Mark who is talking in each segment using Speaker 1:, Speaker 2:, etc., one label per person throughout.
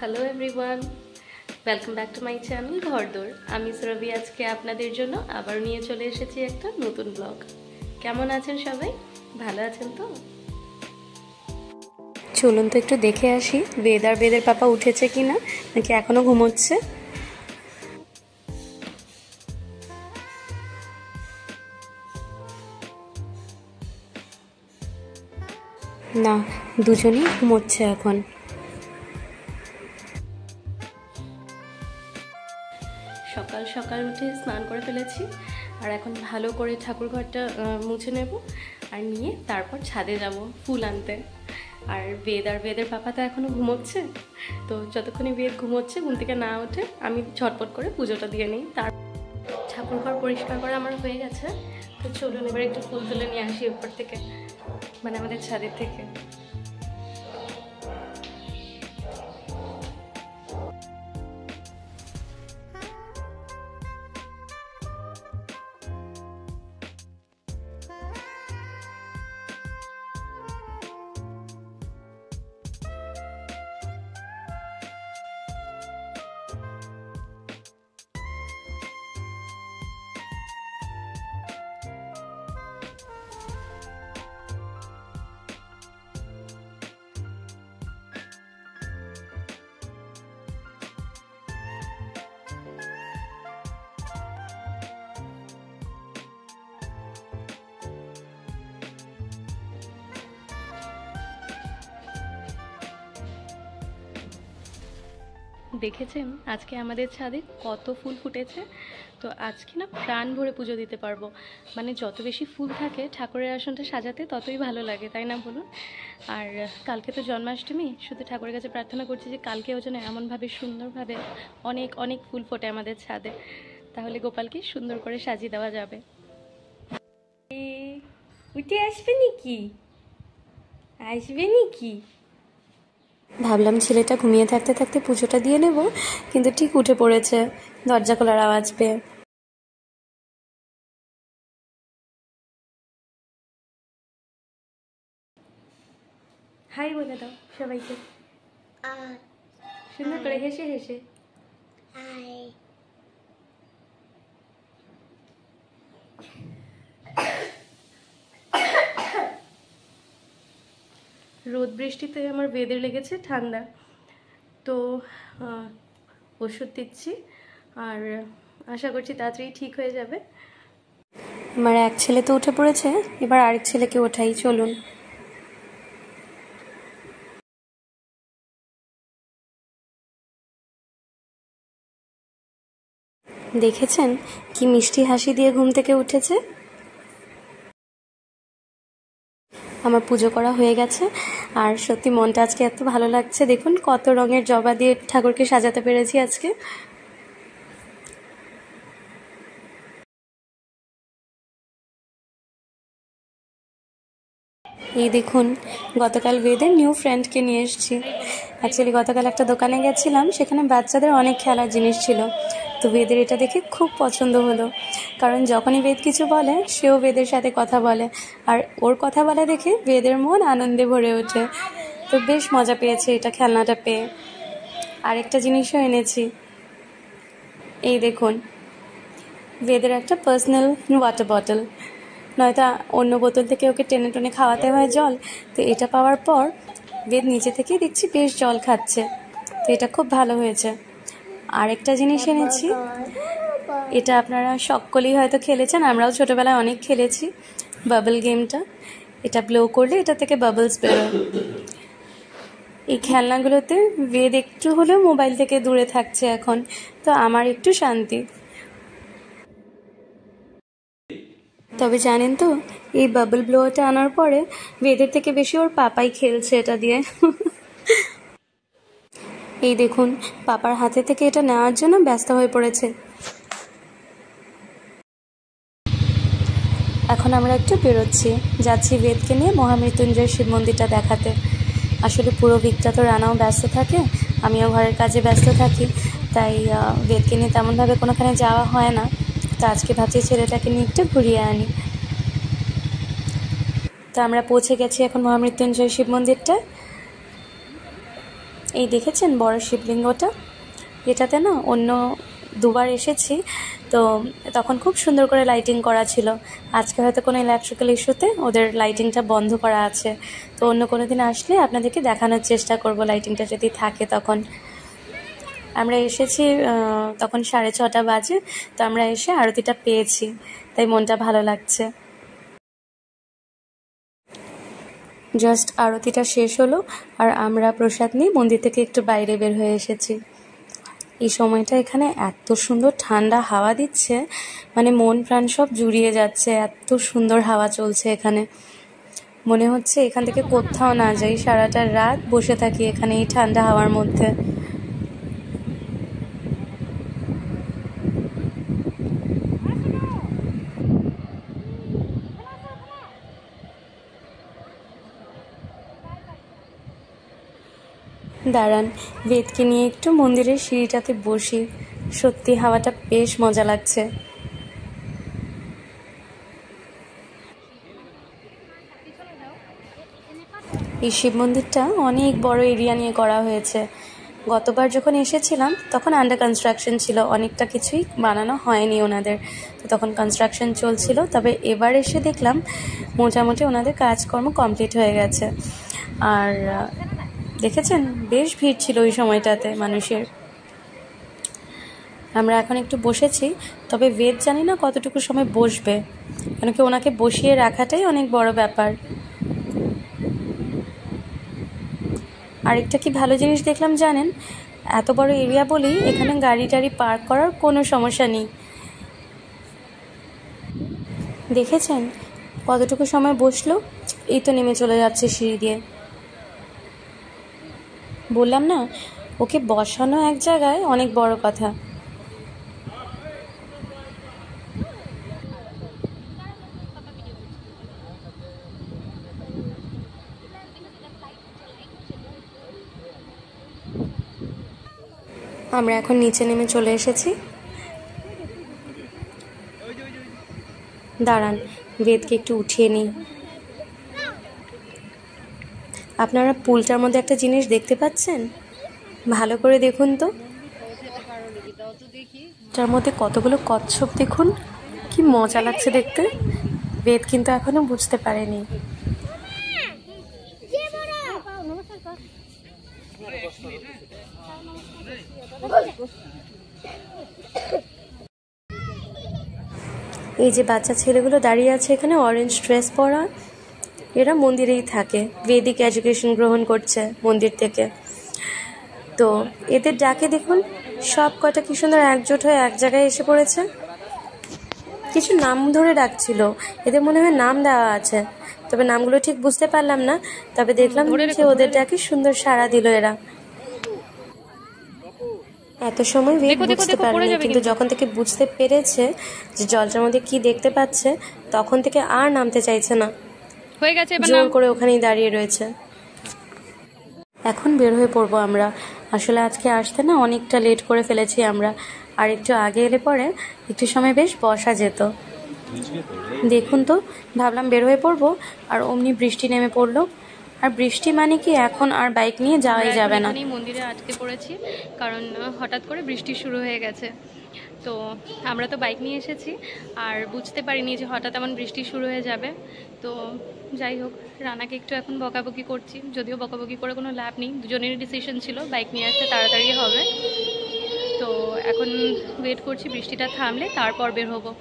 Speaker 1: Hello everyone, welcome back to my channel ঘরদোর। আমি সুরভি আজকে আপনাদের জন্য আবার নিয়ে চলে এসেছি একটা নতুন ব্লগ। কেমন আছেন সবাই? ভালো আছেন তো? চলুন তো একটু দেখে আসি বেদের পাপা উঠেছে কিনা, নাকি এখনো ঘুমোচ্ছে। না, দুজনেই ঘুমোচ্ছে এখন। সকাল সকাল উঠে স্নান করে ফেলেছি, আর এখন ভালো করে ঠাকুর ঘরটা মুছে নেব, আর নিয়ে তারপর ছাদে যাব ফুল আনতে। আর বেদের পাপা তো এখনও ঘুমোচ্ছে, তো যতক্ষণে বেদ ঘুমোচ্ছে, ঘুম থেকে না ওঠে, আমি ঝটপট করে পুজোটা দিয়ে নিই। তার ঠাকুর ঘর পরিষ্কার করা আমার হয়ে গেছে, তো চলুন এবার একটু ফুল তুলে নিয়ে আসি উপর থেকে, মানে আমাদের ছাদের থেকে। দেখেছেন আজকে আমাদের ছাদে কত ফুল ফুটেছে। তো আজকে না প্রাণ ভরে পুজো দিতে পারবো। মানে যত বেশি ফুল থাকে ঠাকুরের আসনটা সাজাতে ততই ভালো লাগে, তাই না বলুন? আর কালকে তো জন্মাষ্টমী, শুধু ঠাকুরের কাছে প্রার্থনা করছি যে কালকেও যেন এমনভাবে সুন্দরভাবে অনেক অনেক ফুল ফোটে আমাদের ছাদে, তাহলে গোপালকে সুন্দর করে সাজিয়ে দেওয়া যাবে। উঠে আসবে নাকি? আসবে নাকি? ভাবলাম ছেলেটা ঘুমিয়ে থাকতে থাকতে পুজোটা দিয়ে নেব, কিন্তু ঠিক উঠে পড়েছে দরজা খোলার আওয়াজ পেয়ে। হাই বলে দাও সবাইকে, সুন্দর করে হেসে হেসে। রোদ বৃষ্টিতে আমার বেদের লেগেছে ঠান্ডা, তো ওষুধ দিচ্ছি, আর আশা করছি তাড়াতাড়ি ঠিক হয়ে যাবে। আমার এক ছেলে তো উঠে পড়েছে, এবার আরেক ছেলেকে ওঠাই, চলুন। দেখেছেন কি মিষ্টি হাসি দিয়ে ঘুম থেকে উঠেছে। আমার পুজো করা হয়ে গেছে, আর সত্যি মনটা আজকে এত ভালো লাগছে। দেখুন কত রঙের জবা দিয়ে ঠাকুরকে সাজাতে পেরেছি আজকে। এই দেখুন, গতকাল বেদের নিউ ফ্রেন্ডকে নিয়ে এসেছি। অ্যাকচুয়ালি গতকাল একটা দোকানে গেছিলাম, সেখানে বাচ্চাদের অনেক খেলার জিনিস ছিল, তো বেদের এটা দেখে খুব পছন্দ হলো। কারণ যখনই বেদ কিছু বলে, সেও বেদের সাথে কথা বলে, আর ওর কথা বলা দেখে বেদের মন আনন্দে ভরে ওঠে। তো বেশ মজা পেয়েছে এটা খেলনাটা পেয়ে। আরেকটা জিনিসও এনেছি, এই দেখুন, বেদের একটা পার্সোনাল ওয়াটার বটল। নয়তো অন্য বোতল থেকে ওকে টেনে টেনে খাওয়াতে হয় জল, তো এটা পাওয়ার পর বেদ নিচে থেকেই দেখছি বেশ জল খাচ্ছে, তো এটা খুব ভালো হয়েছে। আরেকটা জিনিস এনেছি, এটা আপনারা সকলেই হয়তো খেলেছেন, আমরাও ছোটোবেলায় অনেক খেলেছি, বাবল গেমটা। এটা ব্লো করলে এটা থেকে বাবলস বেরোয়। এই খেলনাগুলোতে বেদ একটু হলেও মোবাইল থেকে দূরে থাকছে এখন, তো আমার একটু শান্তি। তবে জানেন তো, এই বাবল ব্লোয়ারটা আনার পরে বেদের থেকে বেশি ওর পাপাই খেলছে এটা দিয়ে। এই দেখুন, পাপার হাতে থেকে এটা নেওয়ার জন্য ব্যস্ত হয়ে পড়েছে। এখন আমরা একটু বেরোচ্ছি, যাচ্ছি বেদকে নিয়ে মহামৃত্যুঞ্জয় শিব মন্দিরটা দেখাতে। আসলে পুরো উইকটা তো রানাও ব্যস্ত থাকে, আমিও ঘরের কাজে ব্যস্ত থাকি, তাই বেদকে নিয়ে তেমনভাবে কোনোখানে যাওয়া হয় না। তো আজকে ভাবছি ছেলেটাকে নিয়ে একটু ঘুরিয়ে আনি। তো আমরা পৌঁছে গেছি এখন মহামৃত্যুঞ্জয় শিব মন্দিরটা। এই দেখেছেন বড় শিবলিঙ্গটা? এটাতে না অন্য দুবার এসেছি, তো তখন খুব সুন্দর করে লাইটিং করা ছিল। আজকে হয়তো কোনো ইলেকট্রিক্যাল ইস্যুতে ওদের লাইটিংটা বন্ধ করা আছে, তো অন্য কোনো দিন আসলে আপনাদেরকে দেখানোর চেষ্টা করব লাইটিংটা যদি থাকে তখন। আমরা এসেছি তখন 6:30 বাজে, তো আমরা এসে আরতিটা পেয়েছি, তাই মনটা ভালো লাগছে। জাস্ট আরতিটা শেষ হলো আর আমরা প্রসাদ নিয়ে মন্দির থেকে একটু বাইরে বের হয়ে এসেছি। এই সময়টা এখানে এত সুন্দর ঠান্ডা হাওয়া দিচ্ছে, মানে মন প্রাণ সব জুড়িয়ে যাচ্ছে, এত সুন্দর হাওয়া চলছে এখানে। মনে হচ্ছে এখান থেকে কোথাও না যাই, সারাটা রাত বসে থাকি এখানে এই ঠান্ডা হাওয়ার মধ্যে। দাঁড়ান, বেদকে নিয়ে একটু মন্দিরের সিঁড়িটাতে বসি, সত্যি হাওয়াটা বেশ মজা লাগছে। এই শিব মন্দিরটা অনেক বড় এরিয়া নিয়ে করা হয়েছে। গতবার যখন এসেছিলাম তখন আন্ডার কনস্ট্রাকশন ছিল, অনেকটা কিছুই বানানো হয়নি ওনাদের, তো তখন কনস্ট্রাকশন চলছিল। তবে এবার এসে দেখলাম মোটামুটি ওনাদের কাজকর্ম কমপ্লিট হয়ে গেছে। আর দেখেছেন বেশ ভিড় ছিল ওই সময়টাতে মানুষের। আমরা এখন একটু বসেছি, তবে বেদ জানি না কতটুকু সময় বসবে, কেন কি ওনাকে বসিয়ে রাখাটাই অনেক বড় ব্যাপার। আরেকটা কি ভালো জিনিস দেখলাম জানেন, এত বড় এরিয়া বলেই এখানে গাড়ি টাড়ি পার্ক করার কোনো সমস্যা নেই। দেখেছেন কতটুকু সময় বসলো, এই তো নেমে চলে যাচ্ছে সিঁড়ি দিয়ে। বললাম না, ওকে বসানো এক জায়গায় অনেক বড় কথা। আমরা এখন নিচে নেমে চলে এসেছি। দাঁড়ান, বেদকে একটু উঠিয়ে নিই। আপনারা পুলটার মধ্যে একটা জিনিস দেখতে পাচ্ছেন? ভালো করে দেখুন তো, তার মধ্যে কতগুলো কচ্ছপ দেখুন, কি মজা লাগছে দেখতে। বেদ কিন্তু এখনো বুঝতে পারেনি। এই যে বাচ্চা ছেলেগুলো দাঁড়িয়ে আছে এখানে অরেঞ্জ ড্রেস পরা, এরা মন্দিরেই থাকে, বেদিক এডুকেশন গ্রহণ করছে মন্দির থেকে। তো এদের ডাকে দেখুন সব কটা কি সুন্দর একজোট হয়ে এক জায়গায় এসে পড়েছে। কিছু নাম ধরে ডাকছিল, এদের মনে হয় নাম দেওয়া আছে, তবে নামগুলো ঠিক বুঝতে পারলাম না। তবে দেখলাম যে ওদের ডাকে সুন্দর সাড়া দিল এরা। এত সময় বুঝতে পারেনি, কিন্তু যখন থেকে বুঝতে পেরেছে যে জলটার মধ্যে কি দেখতে পাচ্ছে, তখন থেকে আর নামতে চাইছে না, হয়ে গেছে, জোর করে ওখানেই দাঁড়িয়ে রয়েছে। এখন বের হয়ে পড়বো আমরা। আসলে আজকে আসতে না অনেকটা লেট করে ফেলেছি আমরা, আর একটু আগে এলে পরে একটু সময় বেশ বসা যেত। দেখুন তো, ভাবলাম বের হয়ে পড়বো, আর অমনি বৃষ্টি নেমে পড়লো। আর বৃষ্টি মানে কি এখন আর বাইক নিয়ে যাওয়াই যাবে না। মন্দিরে আটকে পড়েছি কারণ হঠাৎ করে বৃষ্টি শুরু হয়ে গেছে। তো আমরা তো বাইক নিয়ে এসেছি আর বুঝতে পারিনি যে হঠাৎ এমন বৃষ্টি শুরু হয়ে যাবে। তো যাই হোক, রানাকে একটু এখন বকাবকি করছি, যদিও বকাবকি করে কোনো লাভ নেই, দুজনেরই ডিসিশন ছিল বাইক নিয়ে আসতে তাড়াতাড়ি হবে। তো এখন ওয়েট করছি বৃষ্টিটা থামলে তারপর বের হবো।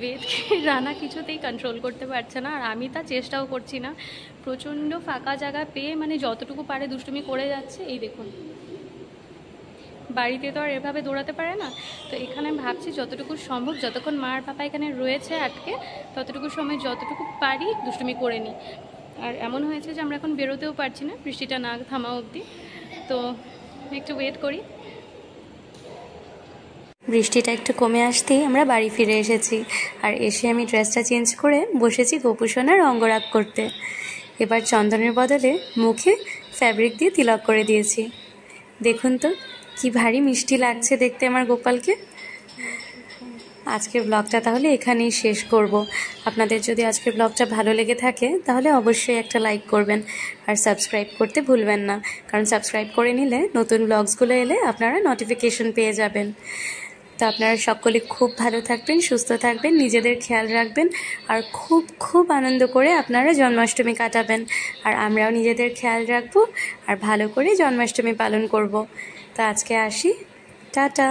Speaker 1: বেদকে রানা কিছুতেই কন্ট্রোল করতে পারছে না, আর আমি তা চেষ্টাও করছি না। প্রচণ্ড ফাঁকা জায়গা পেয়ে মানে যতটুকু পারে দুষ্টুমি করে যাচ্ছে। এই দেখুন, বাড়িতে তো আর এভাবে দৌড়াতে পারে না, তো এখানে ভাবছি যতটুকু সম্ভব, যতক্ষণ মার পাপা এখানে রয়েছে আটকে, ততটুকু সময় যতটুকু পারি দুষ্টুমি করে নিই। আর এমন হয়েছে যে আমরা এখন বেরোতেও পারছি না বৃষ্টিটা না থামা অবধি, তো একটু ওয়েট করি। বৃষ্টিটা একটু কমে আসতেই আমরা বাড়ি ফিরে এসেছি, আর এসে আমি ড্রেসটা চেঞ্জ করে বসেছি গোপুসোনার অঙ্গরাগ করতে। এবার চন্দনের বদলে মুখে ফ্যাব্রিক দিয়ে তিলক করে দিয়েছি। দেখুন তো কি ভারী মিষ্টি লাগছে দেখতে আমার গোপালকে। আজকের ব্লগটা তাহলে এখানেই শেষ করব। আপনাদের যদি আজকের ব্লগটা ভালো লেগে থাকে তাহলে অবশ্যই একটা লাইক করবেন আর সাবস্ক্রাইব করতে ভুলবেন না, কারণ সাবস্ক্রাইব করে নিলে নতুন ব্লগসগুলো এলে আপনারা নোটিফিকেশন পেয়ে যাবেন। তো আপনারা সকলে খুব ভালো থাকবেন, সুস্থ থাকবেন, নিজেদের খেয়াল রাখবেন আর খুব খুব আনন্দ করে আপনারা জন্মাষ্টমী কাটাবেন। আর আমরাও নিজেদের খেয়াল রাখবো আর ভালো করে জন্মাষ্টমী পালন করব। তো আজকে আসি, টাটা।